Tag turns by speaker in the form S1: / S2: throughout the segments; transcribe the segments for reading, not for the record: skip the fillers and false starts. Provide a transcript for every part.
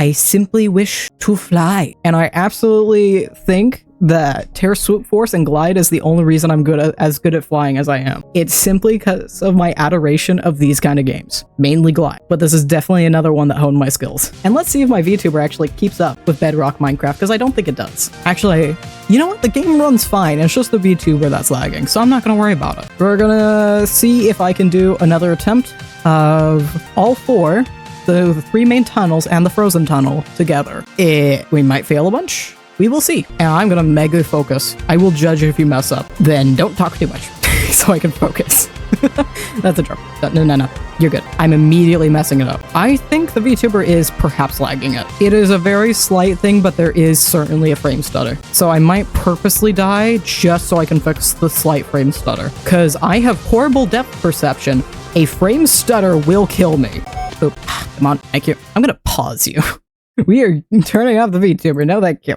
S1: I simply wish to fly. And I absolutely think that Terra Swoop Force and Glide is the only reason I'm as good at flying as I am. It's simply because of my adoration of these kind of games, mainly Glide. But this is definitely another one that honed my skills. And let's see if my VTuber actually keeps up with Bedrock Minecraft, because I don't think it does. Actually, you know what? The game runs fine. It's just the VTuber that's lagging, so I'm not gonna worry about it. We're gonna see if I can do another attempt of all four, the 3 main tunnels and the frozen tunnel together. We might fail a bunch. We will see. And I'm gonna mega focus. I will judge if you mess up. Then don't talk too much so I can focus. That's a joke. No. You're good. I'm immediately messing it up. I think the VTuber is perhaps lagging it. It is a very slight thing, but there is certainly a frame stutter. So I might purposely die just so I can fix the slight frame stutter. Because I have horrible depth perception. A frame stutter will kill me. Oop. Come on. Thank you. I'm gonna pause you. We are turning off the VTuber. No, thank you.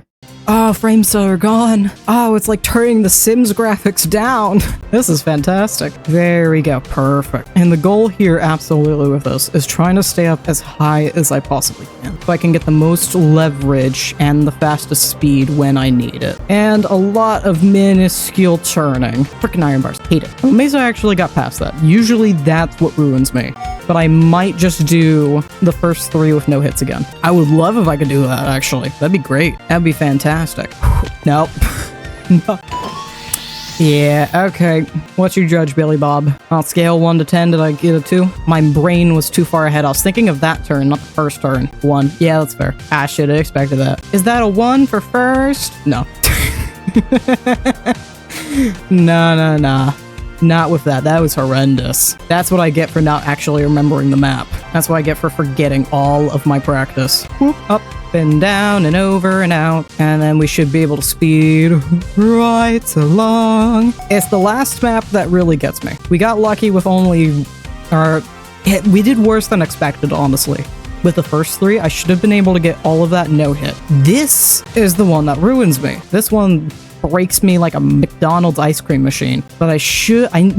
S1: Oh, frames are gone. Oh, it's like turning the Sims graphics down. This is fantastic. There we go. Perfect. And the goal here, absolutely, with this is trying to stay up as high as I possibly can, so I can get the most leverage and the fastest speed when I need it. And a lot of minuscule turning. Freaking iron bars. Hate it. I'm amazed I actually got past that. Usually that's what ruins me. But I might just do the first 3 with no hits again. I would love if I could do that, actually. That'd be great. That'd be fantastic. Nope. No. Yeah, okay. What's your judge, Billy Bob? On scale 1 to 10, did I get a 2? My brain was too far ahead. I was thinking of that turn, not the first turn. 1. Yeah, that's fair. I should have expected that. Is that a 1 for first? No. No. Not with that. That was horrendous. That's what I get for not actually remembering the map. That's what I get for forgetting all of my practice. Whoop, up and down and over and out. And then we should be able to speed right along. It's the last map that really gets me. We got lucky with only... we did worse than expected, honestly. With the first 3, I should have been able to get all of that no hit. This is the one that ruins me. This one breaks me like a McDonald's ice cream machine. But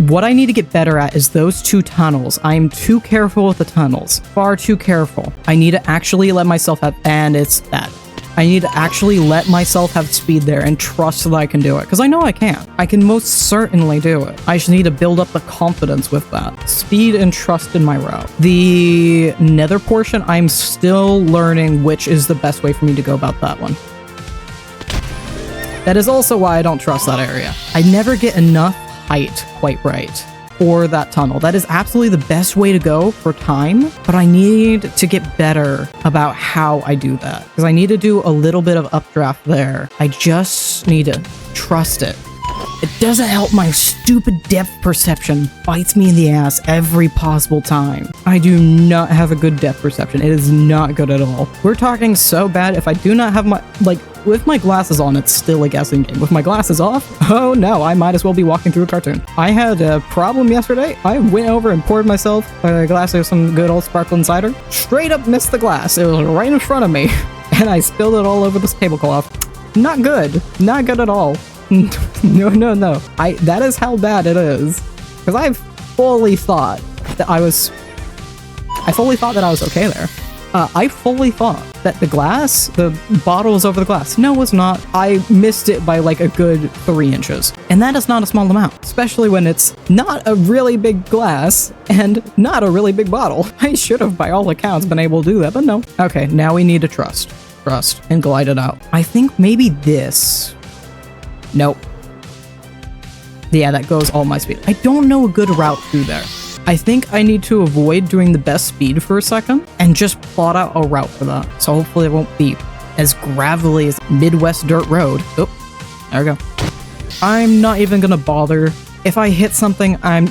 S1: what I need to get better at is those 2 tunnels. I'm too careful with the tunnels. Far too careful. I need to actually let myself have, and it's that. I need to actually let myself have speed there and trust that I can do it. Because I know I can. I can most certainly do it. I just need to build up the confidence with that. Speed and trust in my route. The nether portion, I'm still learning which is the best way for me to go about that one. That is also why I don't trust that area. I never get enough height quite right for that tunnel. That is absolutely the best way to go for time, but I need to get better about how I do that, because I need to do a little bit of updraft there. I just need to trust it. It doesn't help my stupid depth perception. Bites me in the ass every possible time. I do not have a good depth perception. It is not good at all. We're talking so bad. If I do not have my, with my glasses on, it's still a guessing game. With my glasses off, oh no, I might as well be walking through a cartoon. I had a problem yesterday. I went over and poured myself a glass of some good old sparkling cider. Straight up missed the glass. It was right in front of me. And I spilled it all over this tablecloth. Not good. Not good at all. No. That is how bad it is. Because I fully thought that I was okay there. I fully thought that the bottle was over the glass. No, it was not. I missed it by like a good 3 inches. And that is not a small amount, especially when it's not a really big glass and not a really big bottle. I should have, by all accounts, been able to do that, but no. Okay, now we need to trust and glide it out. I think maybe this... Nope. Yeah, that goes all my speed. I don't know a good route through there. I think I need to avoid doing the best speed for a second and just plot out a route for that. So hopefully it won't be as gravelly as Midwest dirt road. Oh, there we go. I'm not even gonna bother. If I hit something, I'm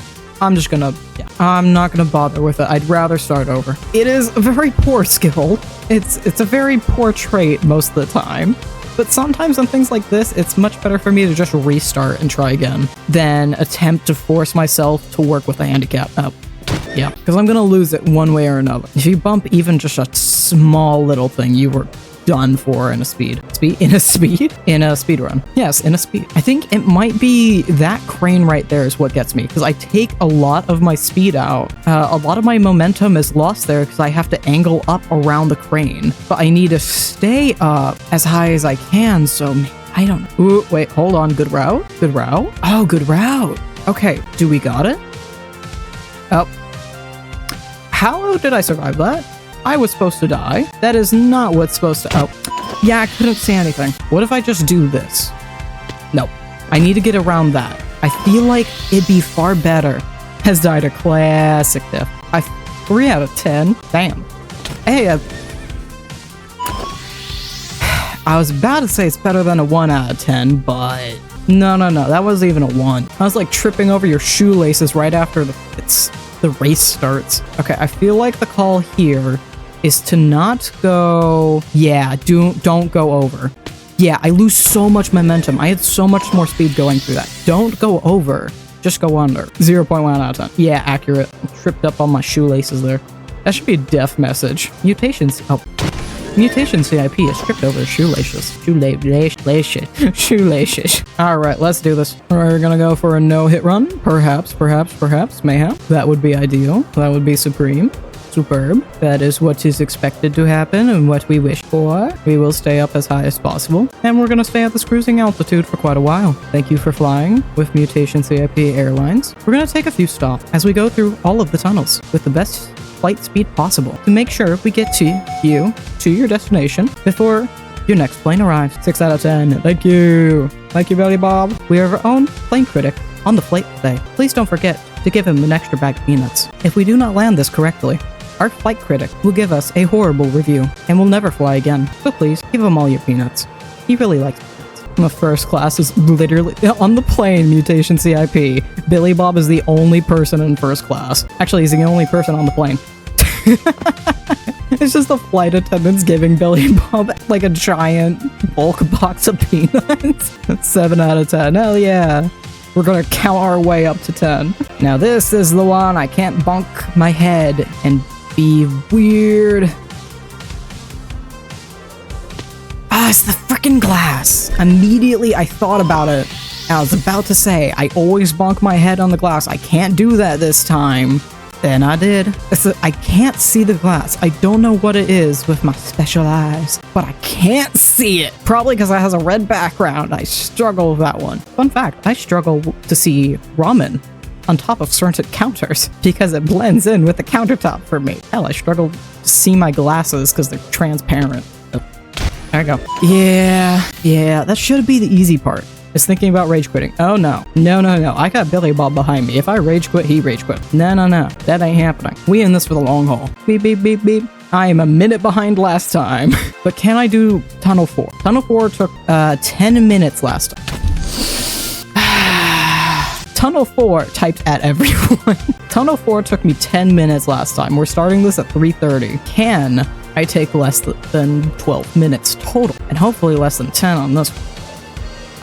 S1: just gonna, yeah, I'm not gonna bother with it. I'd rather start over. It is a very poor skill. It's a very poor trait most of the time. But sometimes on things like this, it's much better for me to just restart and try again than attempt to force myself to work with a handicap. Yeah, because I'm going to lose it one way or another. If you bump even just a small little thing, you were done for in a speed run. Yes, in a speed. I think it might be that crane right there is what gets me, because I take a lot of my speed out. A lot of my momentum is lost there because I have to angle up around the crane, but I need to stay up as high as I can. So I don't know. Ooh, wait, hold on. Good route. Good route. Oh, good route. Okay, do we got it? Oh. How did I survive that? I was supposed to die. That is not what's supposed to... Oh. Yeah, I couldn't see anything. What if I just do this? No. I need to get around that. I feel like it'd be far better. Has died a classic death. 3 out of 10. Damn. Hey, I was about to say it's better than a 1 out of 10, but... No. That wasn't even a 1. I was like tripping over your shoelaces right after the race starts. Okay, I feel like the call here is to not go... Yeah, don't go over. Yeah, I lose so much momentum. I had so much more speed going through that. Don't go over. Just go under. 0.1 out of 10. Yeah, accurate. Tripped up on my shoelaces there. That should be a death message. Mutations. Oh. Mutation CIP is tripped over shoelaces. Shoelaces. Alright, let's do this. We're gonna go for a no-hit run. Perhaps, mayhap. That would be ideal. That would be supreme. Superb. That is what is expected to happen and what we wish for. We will stay up as high as possible. And we're gonna stay at this cruising altitude for quite a while. Thank you for flying with Mutation CIP Airlines. We're gonna take a few stops as we go through all of the tunnels with the best flight speed possible to make sure we get to your destination before your next plane arrives. 6 out of 10. Thank you. Thank you, Belly Bob. We have our own plane critic on the flight today. Please don't forget to give him an extra bag of peanuts. If we do not land this correctly, our flight critic will give us a horrible review and will never fly again. So please give him all your peanuts. He really likes peanuts. The first class is literally on the plane. Mutation CIP. Billy Bob is the only person in first class. Actually, he's the only person on the plane. It's just the flight attendants giving Billy Bob like a giant bulk box of peanuts. 7 out of 10. Hell yeah. We're gonna count our way up to 10. Now this is the one I can't bonk my head and be weird. Ah, it's the freaking glass. Immediately I thought about it. I was about to say, I always bonk my head on the glass. I can't do that this time. Then I did. I can't see the glass. I don't know what it is with my special eyes, but I can't see it. Probably because it has a red background. I struggle with that one. Fun fact, I struggle to see ramen on top of certain counters because it blends in with the countertop for me. Hell, I struggle to see my glasses because they're transparent. Oh, there I go. Yeah, that should be the easy part. Is thinking about rage quitting. Oh no. No. I got Billy Bob behind me. If I rage quit, he rage quit. No. That ain't happening. We in this for the long haul. Beep, beep, beep, beep. I am a minute behind last time. But can I do Tunnel 4? Tunnel 4 took 10 minutes last time. Tunnel 4 typed at everyone. Tunnel 4 took me 10 minutes last time. We're starting this at 3:30. Can I take less than 12 minutes total? And hopefully less than 10 on this one.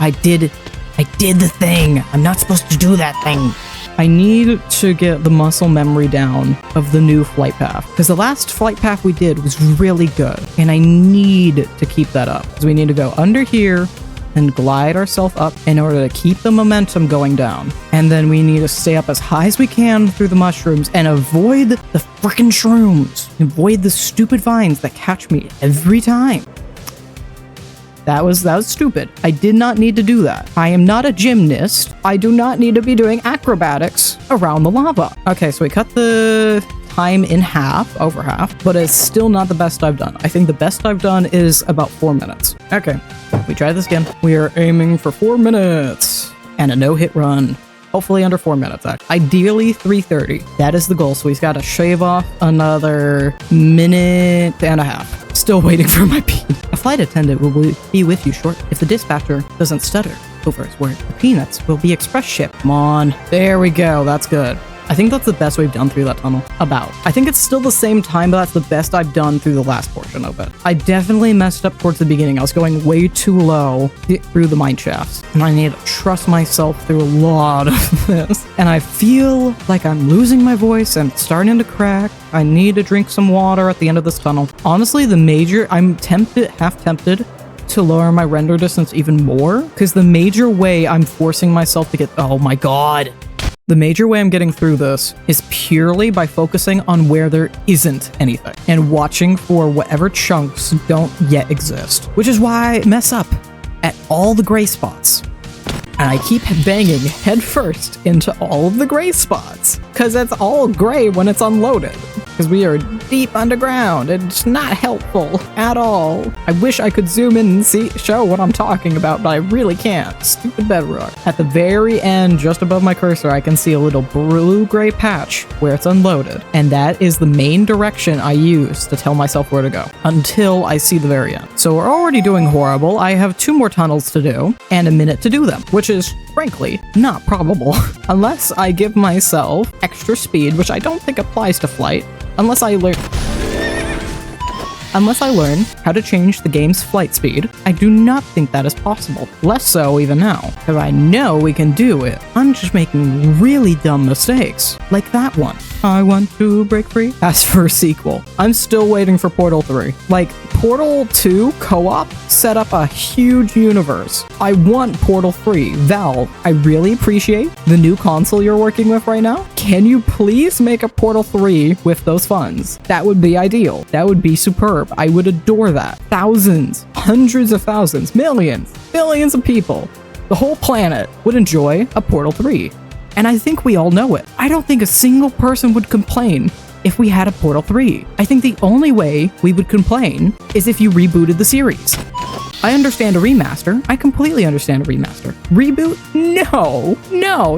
S1: I did the thing. I'm not supposed to do that thing. I need to get the muscle memory down of the new flight path, because the last flight path we did was really good, and I need to keep that up. So we need to go under here and glide ourselves up in order to keep the momentum going down. And then we need to stay up as high as we can through the mushrooms and avoid the frickin' shrooms. Avoid the stupid vines that catch me every time. That was stupid. I did not need to do that. I am not a gymnast. I do not need to be doing acrobatics around the lava. Okay, so we cut the time in half, over half, but it's still not the best I've done. I think the best I've done is about 4 minutes. Okay, we try this again. We are aiming for 4 minutes and a no-hit run. Hopefully under 4 minutes, actually. Ideally 3:30. That is the goal, so he's got to shave off another minute and a half. Still waiting for my pee. A flight attendant will be with you short if the dispatcher doesn't stutter over his word. The peanuts will be express shipped. Come on. There we go. That's good. I think that's the best we've done through that tunnel. I think it's still the same time, but that's the best I've done through the last portion of it. I definitely messed up towards the beginning. I was going way too low through the mine shafts, and I need to trust myself through a lot of this. And I feel like I'm losing my voice and it's starting to crack. I need to drink some water at the end of this tunnel. Honestly, I'm half tempted to lower my render distance even more, because the major way I'm forcing myself to get, oh my god. The major way I'm getting through this is purely by focusing on where there isn't anything and watching for whatever chunks don't yet exist, which is why I mess up at all the gray spots. And I keep banging headfirst into all of the gray spots, because it's all gray when it's unloaded, because we are deep underground. It's not helpful at all. I wish I could zoom in and show what I'm talking about, but I really can't. Stupid Bedrock. At the very end, just above my cursor, I can see a little blue-gray patch where it's unloaded, and that is the main direction I use to tell myself where to go, until I see the very end. So we're already doing horrible. I have 2 more tunnels to do, and a minute to do them, which is, frankly, not probable. Unless I give myself extra speed, which I don't think applies to flight, unless I learn how to change the game's flight speed. I do not think that is possible. Less so even now, because I know we can do it. I'm just making really dumb mistakes, like that one. I want to break free. As for a sequel, I'm still waiting for Portal 3. Like, Portal 2 co-op set up a huge universe. I want Portal 3. Valve, I really appreciate the new console you're working with right now. Can you please make a Portal 3 with those funds? That would be ideal. That would be superb. I would adore that. Thousands, hundreds of thousands, millions, billions of people, the whole planet would enjoy a Portal 3. And I think we all know it. I don't think a single person would complain if we had a Portal 3. I think the only way we would complain is if you rebooted the series. I understand a remaster. I completely understand a remaster. Reboot?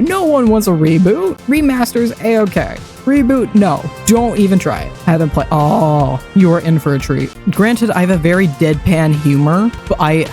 S1: No one wants a reboot. Remasters, a-okay. Reboot? No. Don't even try it. Have them play. Oh, you are in for a treat. Granted, I have a very deadpan humor, but I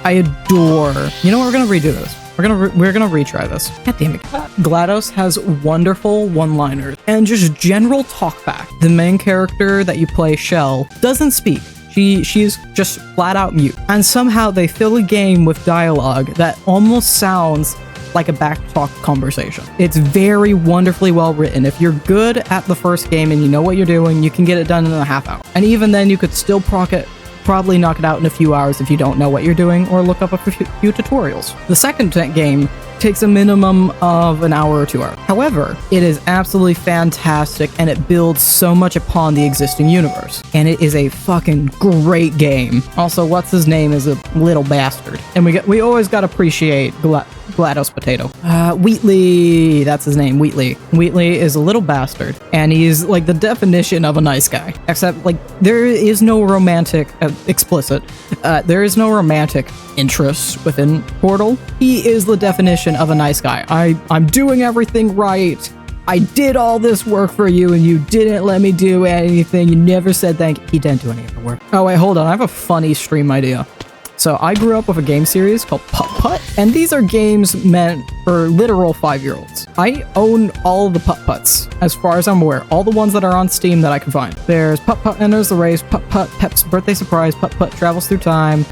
S1: adore. You know what? We're gonna redo this. We're gonna retry this. God damn it. GLaDOS has wonderful one-liners and just general talkback. The main character that you play, Shell, doesn't speak. She's just flat out mute. And somehow they fill a game with dialogue that almost sounds like a back-talk conversation. It's very wonderfully well written. If you're good at the first game and you know what you're doing, you can get it done in a half hour. And even then, you could still probably knock it out in a few hours if you don't know what you're doing or look up a few tutorials. The second game takes a minimum of an hour or 2 hours. However, it is absolutely fantastic and it builds so much upon the existing universe. And it is a fucking great game. Also, what's his name is a little bastard. And we always gotta appreciate GLaDOS Potato. Wheatley, that's his name, Wheatley. Wheatley is a little bastard, and he's like the definition of a nice guy. Except, like, there is no romantic, there is no romantic interest within Portal. He is the definition of a nice guy. I'm doing everything right. I did all this work for you, and you didn't let me do anything. You never said thank you. He didn't do any of the work. Oh, wait, hold on. I have a funny stream idea. So I grew up with a game series called Putt-Putt, and these are games meant for literal 5-year-olds. I own all the Putt-Putts, as far as I'm aware, all the ones that are on Steam that I can find. There's Putt-Putt Enters the Race, Putt-Putt Pep's Birthday Surprise, Putt-Putt Travels Through Time,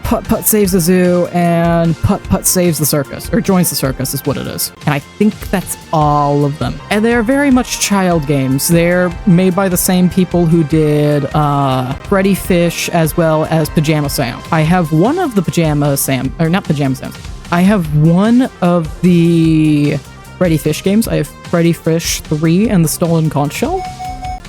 S1: Putt-Putt Saves the Zoo, and Putt-Putt Saves the Circus, or Joins the Circus is what it is. And I think that's all of them. And they're very much child games. They're made by the same people who did Freddy Fish as well as Pajama Sam. I have one of the I have one of the Freddy Fish games. I have Freddy Fish 3 and the Stolen Conch Shell.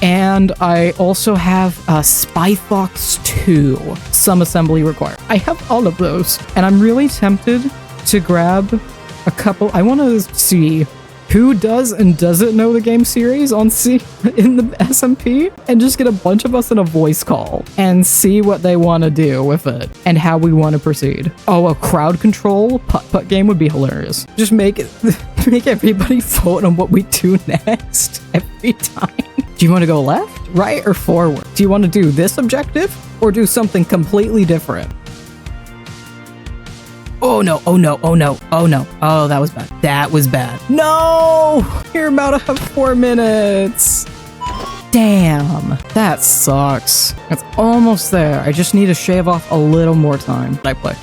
S1: And I also have Spy Fox 2, Some Assembly Required. I have all of those. And I'm really tempted to grab a couple. I want to see who does and doesn't know the game series in the SMP, and just get a bunch of us in a voice call and see what they want to do with it and how we want to proceed. Oh, a crowd control putt-putt game would be hilarious. Just make everybody vote on what we do next every time. Do you want to go left, right, or forward? Do you want to do this objective or do something completely different? Oh no, oh no, oh no, oh no. Oh, that was bad. That was bad. No! You're about to have 4 minutes. Damn, that sucks. It's almost there. I just need to shave off a little more time. Did I play?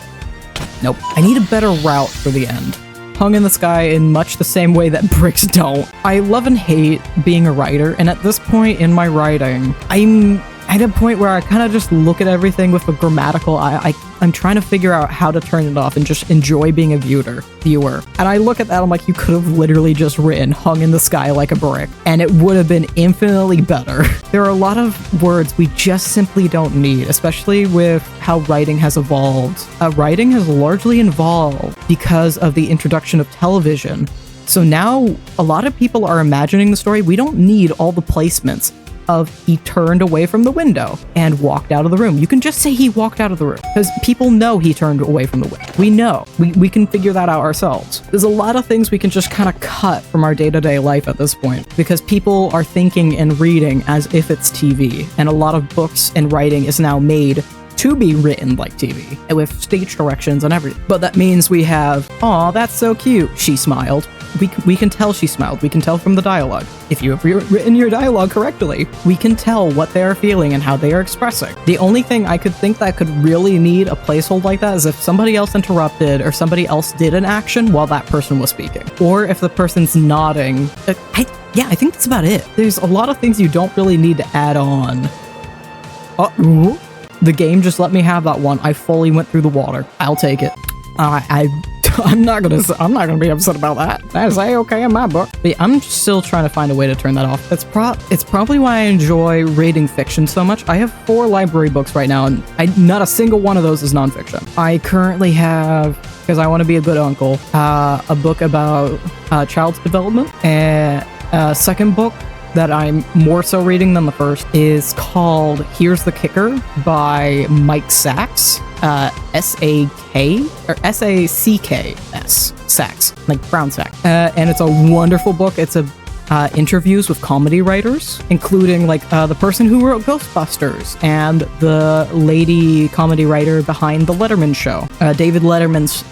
S1: Nope. I need a better route for the end. Hung in the sky in much the same way that bricks don't. I love and hate being a writer, and at this point in my writing, I'm at a point where I kind of just look at everything with a grammatical eye. I'm trying to figure out how to turn it off and just enjoy being a viewer. And I look at that, I'm like, you could have literally just written hung in the sky like a brick, and it would have been infinitely better. There are a lot of words we just simply don't need, especially with how writing has evolved. Writing has largely evolved because of the introduction of television. So now a lot of people are imagining the story. We don't need all the placements of he turned away from the window and walked out of the room. You can just say he walked out of the room because people know he turned away from the window. We know. We can figure that out ourselves. There's a lot of things we can just kind of cut from our day-to-day life at this point because people are thinking and reading as if it's TV, and a lot of books and writing is now made to be written like TV and with stage directions and everything. But that means we have, "Aw, that's so cute. She smiled." We can tell she smiled. We can tell from the dialogue. If you have written your dialogue correctly, we can tell what they are feeling and how they are expressing. The only thing I could think that could really need a placehold like that is if somebody else interrupted or somebody else did an action while that person was speaking. Or if the person's nodding. I think that's about it. There's a lot of things you don't really need to add on. The game just let me have that one. I fully went through the water. I'll take it. I'm not gonna be upset about that. That is A-okay in my book. But yeah, I'm still trying to find a way to turn that off. It's probably why I enjoy reading fiction so much. I have 4 library books right now, and not a single one of those is nonfiction. I currently have, because I want to be a good uncle, a book about child's development, and a second book that I'm more so reading than the first is called Here's the Kicker by Mike Sachs. S-A-K or S-A-C-K-S. Sachs, like brown sack. And it's a wonderful book. It's interviews with comedy writers, including like the person who wrote Ghostbusters and the lady comedy writer behind The Letterman Show, David Letterman's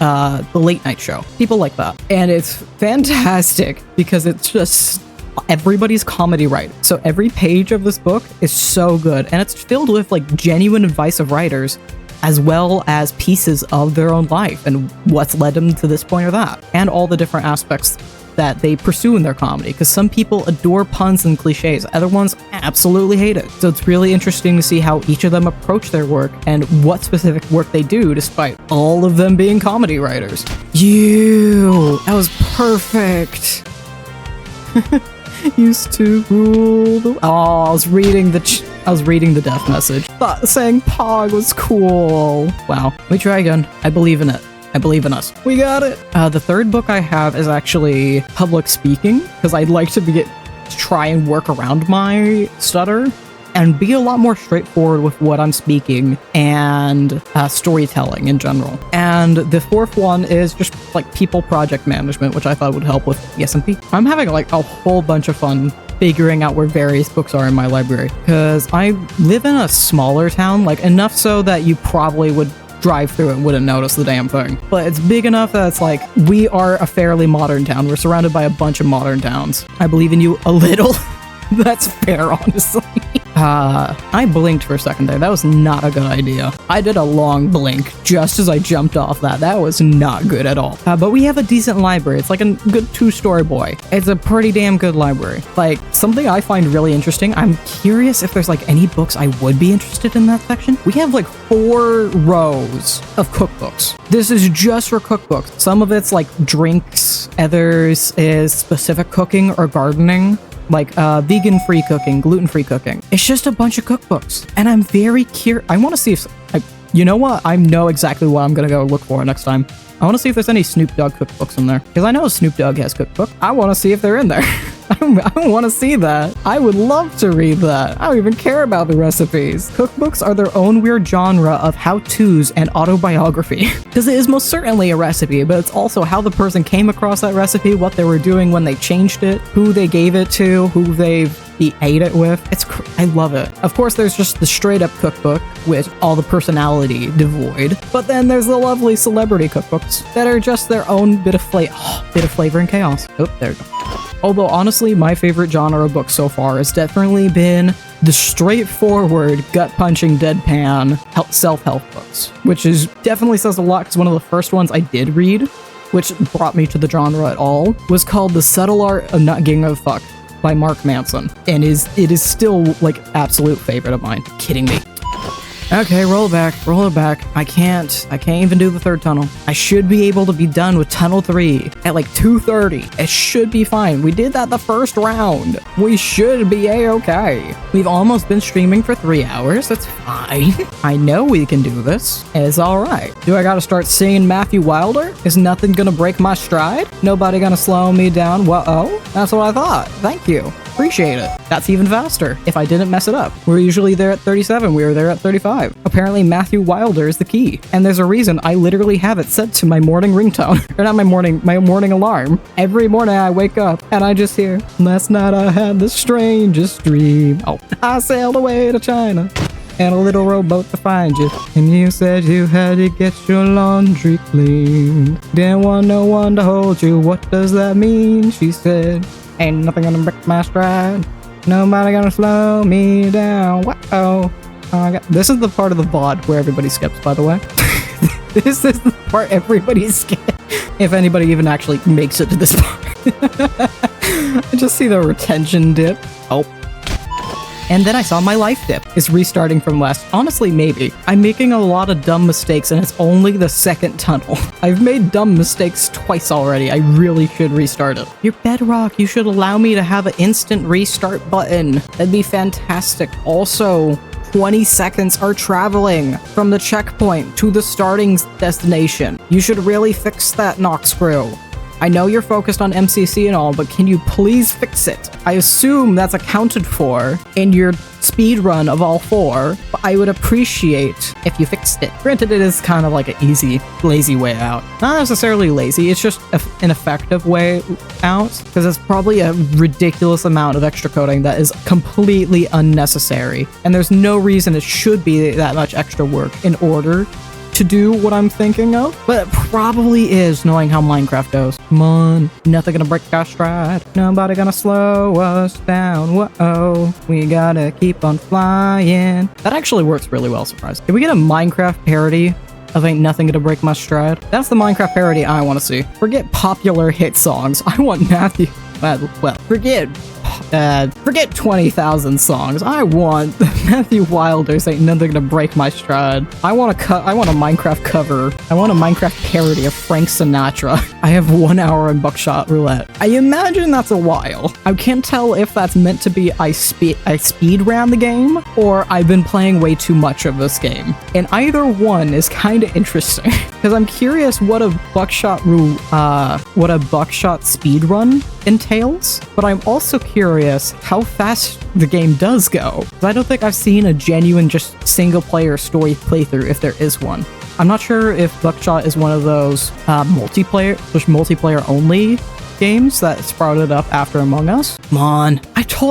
S1: The Late Night Show, people like that. And it's fantastic because it's just everybody's comedy writer. So every page of this book is so good, and it's filled with like genuine advice of writers as well as pieces of their own life and what's led them to this point or that, and all the different aspects that they pursue in their comedy, because some people adore puns and cliches, other ones absolutely hate it. So it's really interesting to see how each of them approach their work and what specific work they do despite all of them being comedy writers. That was perfect. Used to rule the... Oh, I was reading the death message. Thought saying Pog was cool. Wow. Let me try again. I believe in it. I believe in us. We got it. The third book I have is actually public speaking, because I'd like to try and work around my stutter and be a lot more straightforward with what I'm speaking and storytelling in general. And the fourth one is just like people project management, which I thought would help with the SMP. I'm having like a whole bunch of fun figuring out where various books are in my library, because I live in a smaller town, like enough so that you probably would drive through it and wouldn't notice the damn thing. But it's big enough that it's like, we are a fairly modern town. We're surrounded by a bunch of modern towns. I believe in you a little. That's fair, honestly. I blinked for a second there. That was not a good idea. I did a long blink just as I jumped off that. That was not good at all. But we have a decent library. It's like a good two-story boy. It's a pretty damn good library. Like, something I find really interesting, I'm curious if there's like any books I would be interested in that section. We have like 4 rows of cookbooks. This is just for cookbooks. Some of it's like drinks, others is specific cooking or gardening, like vegan-free cooking, gluten-free cooking. It's just a bunch of cookbooks. And I'm very curious. I want to see if... you know what? I know exactly what I'm going to go look for next time. I want to see if there's any Snoop Dogg cookbooks in there. Because I know Snoop Dogg has cookbook. I want to see if they're in there. I want to see that. I would love to read that. I don't even care about the recipes. Cookbooks are their own weird genre of how-tos and autobiography. Because it is most certainly a recipe, but it's also how the person came across that recipe, what they were doing when they changed it, who they gave it to, who they've be ate it with. I love it. Of course, there's just the straight up cookbook with all the personality devoid, but then there's the lovely celebrity cookbooks that are just their own bit of flavor and chaos. Oh, there we go. Although honestly, my favorite genre of book so far has definitely been the straightforward, gut-punching, deadpan self-help books, which is definitely says a lot because one of the first ones I did read, which brought me to the genre at all, was called The Subtle Art of Not Giving a Fuck by Mark Manson, and it is still like absolute favorite of mine. Kidding me. Okay, roll it back. I can't even do the third tunnel. I should be able to be done with tunnel 3 at like 2:30. It should be fine. We did that the first round. We should be a-okay. We've almost been streaming for 3 hours. That's fine. I know we can do this. It's all right. Do I gotta start singing Matthew Wilder? Is nothing gonna break my stride? Nobody gonna slow me down? Whoa, that's what I thought. Thank you. Appreciate it. That's even faster if I didn't mess it up. We're usually there at 37. We were there at 35. Apparently Matthew Wilder is the key. And there's a reason I literally have it set to my morning ringtone. Or not my morning alarm. Every morning I wake up and I just hear, last night I had the strangest dream. Oh, I sailed away to China and a little rowboat to find you. And you said you had to get your laundry clean. Didn't want no one to hold you. What does that mean? She said, ain't nothing gonna break my stride. Nobody gonna slow me down. Whoa. This is the part of the VOD where everybody skips, by the way. This is the part everybody skips. If anybody even actually makes it to this part. I just see the retention dip. Oh. And then I saw my life dip. It's restarting from last. Honestly, maybe. I'm making a lot of dumb mistakes and it's only the second tunnel. I've made dumb mistakes twice already. I really should restart it. Your Bedrock, you should allow me to have an instant restart button. That'd be fantastic. Also, 20 seconds are traveling from the checkpoint to the starting destination. You should really fix that, Knockscrew. I know you're focused on MCC and all, but can you please fix it? I assume that's accounted for in your speed run of all 4, but I would appreciate if you fixed it. Granted, it is kind of like an easy, lazy way out. Not necessarily lazy, it's just an effective way out, because it's probably a ridiculous amount of extra coding that is completely unnecessary, and there's no reason it should be that much extra work in order to do what I'm thinking of, but it probably is, knowing how Minecraft goes. Come on, nothing gonna break our stride. Nobody gonna slow us down. Whoa, we gotta keep on flying. That actually works really well, surprised. Did we get a Minecraft parody of Ain't Nothing Gonna Break My Stride? That's the Minecraft parody I want to see. Forget popular hit songs. I want Matthew. Well, forget 20,000 songs. I want Matthew Wilder's Ain't Nothing Gonna Break My Stride. I want a Minecraft cover. I want a Minecraft parody of Frank Sinatra. I have 1 hour in Buckshot Roulette. I imagine that's a while. I can't tell if that's meant to be I speed ran the game, or I've been playing way too much of this game. And either one is kind of interesting, because I'm curious what a Buckshot speed run entails, but I'm also curious how fast the game does go. I don't think I've seen a genuine just single player story playthrough, if there is one. I'm not sure if Buckshot is one of those multiplayer only games that sprouted up after Among Us. Come on.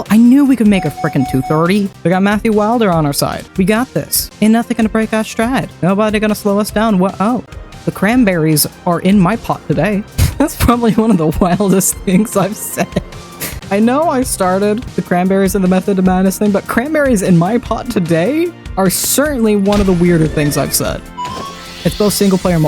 S1: I knew we could make a freaking 2:30. We got Matthew Wilder on our side. We got this. Ain't nothing gonna break our stride. Nobody gonna slow us down. Whoa. The cranberries are in my pot today. That's probably one of the wildest things I've said. I know I started the cranberries and the Method of Madness thing, but cranberries in my pot today are certainly one of the weirder things I've said. It's both single player and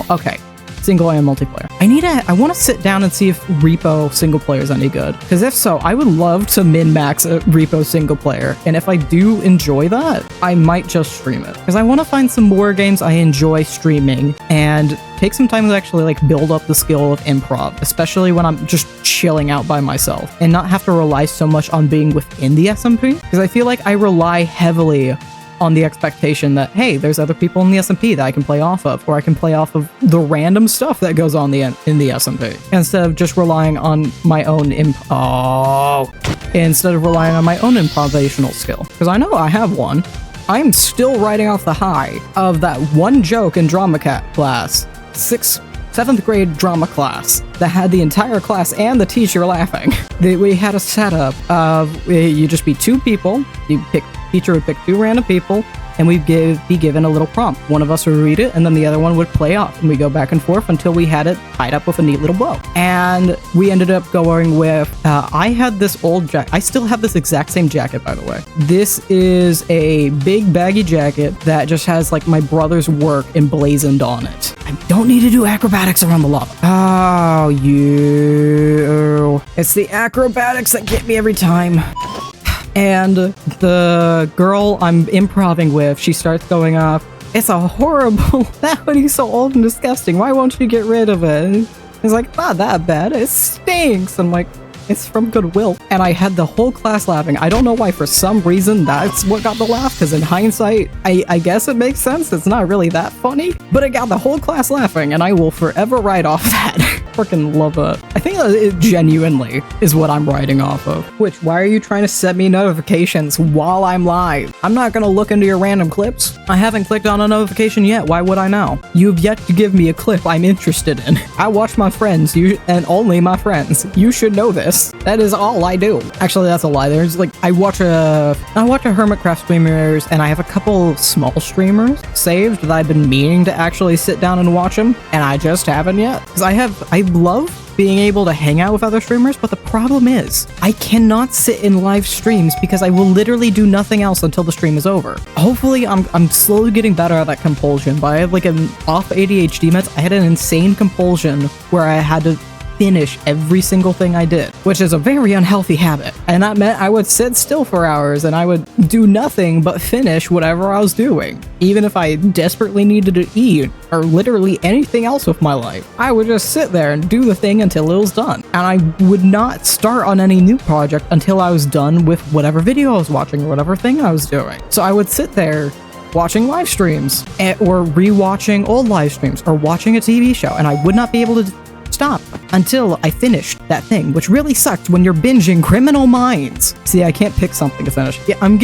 S1: single and multiplayer. I want to sit down and see if Repo single player is any good. Because if so, I would love to min-max a Repo single player. And if I do enjoy that, I might just stream it. Because I want to find some more games I enjoy streaming and take some time to actually like build up the skill of improv, especially when I'm just chilling out by myself and not have to rely so much on being within the SMP. Because I feel like I rely heavily on the expectation that, hey, there's other people in the SMP that I can play off of, or I can play off of the random stuff that goes on in the SMP, instead of just relying on my own improvisational skill. Because I know I have one. I'm still riding off the high of that one joke in Drama Cat class 6 7th grade drama class that had the entire class and the teacher laughing. We had a setup of you just be 2 people, teacher would pick 2 random people, and we'd be given a little prompt. One of us would read it, and then the other one would play off, and we go back and forth until we had it tied up with a neat little bow. And we ended up going with, I had this old jacket. I still have this exact same jacket, by the way. This is a big baggy jacket that just has like my brother's work emblazoned on it. I don't need to do acrobatics around the lava. Oh, it's the acrobatics that get me every time. And the girl I'm improving with, she starts going off, "It's a horrible, that hoodie's so old and disgusting, why won't you get rid of it?" And it's like, not that bad, it stinks. I'm like, it's from Goodwill. And I had the whole class laughing. I don't know why, for some reason, that's what got the laugh, because in hindsight, I guess it makes sense. It's not really that funny, but it got the whole class laughing, and I will forever write off that. Freaking love it. I think it genuinely is what I'm writing off of. Which, why are you trying to send me notifications while I'm live? I'm not gonna look into your random clips. I haven't clicked on a notification yet. Why would I now? You've yet to give me a clip I'm interested in. I watch my friends, and only my friends. You should know this. That is all I do. Actually, that's a lie. There's like, I watch a Hermitcraft streamers, and I have a couple small streamers saved that I've been meaning to actually sit down and watch them, and I just haven't yet. Because I love being able to hang out with other streamers, but the problem is I cannot sit in live streams because I will literally do nothing else until the stream is over. Hopefully I'm slowly getting better at that compulsion, but I have like an off ADHD meds. I had an insane compulsion where I had to finish every single thing I did, which is a very unhealthy habit. And that meant I would sit still for hours and I would do nothing but finish whatever I was doing. Even if I desperately needed to eat or literally anything else with my life, I would just sit there and do the thing until it was done. And I would not start on any new project until I was done with whatever video I was watching or whatever thing I was doing. So I would sit there watching live streams or rewatching old live streams or watching a TV show, and I would not be able to stop until I finished that thing, which really sucked when you're binging Criminal Minds. See, I can't pick something to finish. Yeah, I'm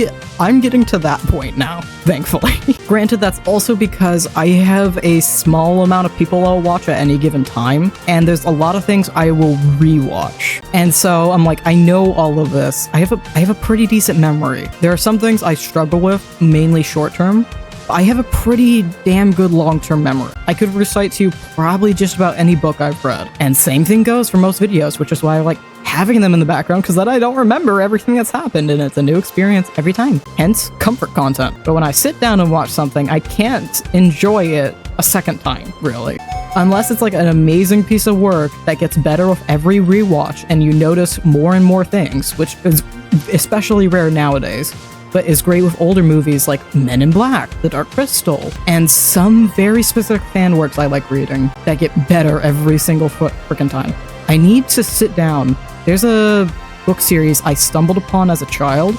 S1: getting to that point now, thankfully. Granted, that's also because I have a small amount of people I'll watch at any given time, and there's a lot of things I will rewatch. And so I'm like, I know all of this. I have a pretty decent memory. There are some things I struggle with, mainly short term. I have a pretty damn good long-term memory. I could recite to you probably just about any book I've read. And same thing goes for most videos, which is why I like having them in the background, because then I don't remember everything that's happened, and it's a new experience every time. Hence, comfort content. But when I sit down and watch something, I can't enjoy it a second time, really. Unless it's like an amazing piece of work that gets better with every rewatch, and you notice more and more things, which is especially rare nowadays, but is great with older movies like Men in Black, The Dark Crystal, and some very specific fan works I like reading that get better every single frickin' time. I need to sit down. There's a book series I stumbled upon as a child.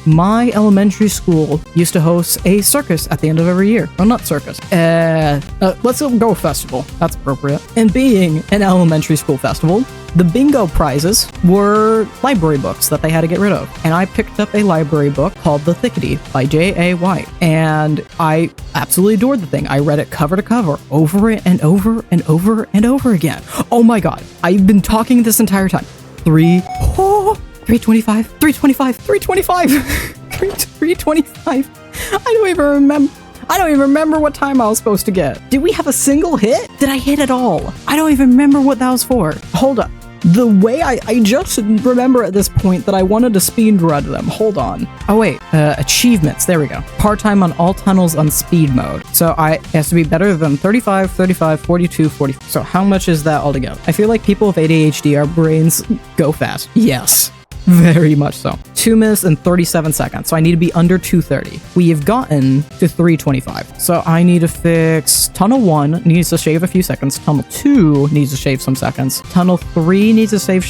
S1: My elementary school used to host a circus at the end of every year. Well, not circus. Let's go festival. That's appropriate. And being an elementary school festival, the bingo prizes were library books that they had to get rid of. And I picked up a library book called The Thickety by J.A. White. And I absolutely adored the thing. I read it cover to cover, over it and over and over and over again. Oh my god. I've been talking this entire time. 325, 325, 325, 325. I don't even remember what time I was supposed to get. Did we have a single hit? Did I hit at all? I don't even remember what that was for. Hold up. The way I just remember at this point that I wanted to speedrun them. Hold on. Oh wait, achievements. There we go. Part-time on all tunnels on speed mode. So it has to be better than 35, 35, 42, 40. So how much is that altogether? I feel like people with ADHD, our brains go fast. Yes. Very much so. 2 minutes and 37 seconds, so I need to be under 2:30. We have gotten to 3:25, so I need to fix Tunnel 1 needs to shave a few seconds, Tunnel 2 needs to shave some seconds, Tunnel 3 needs to shave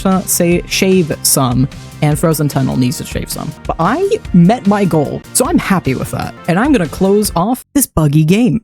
S1: some, and Frozen Tunnel needs to shave some. But I met my goal, so I'm happy with that, and I'm gonna close off this buggy game.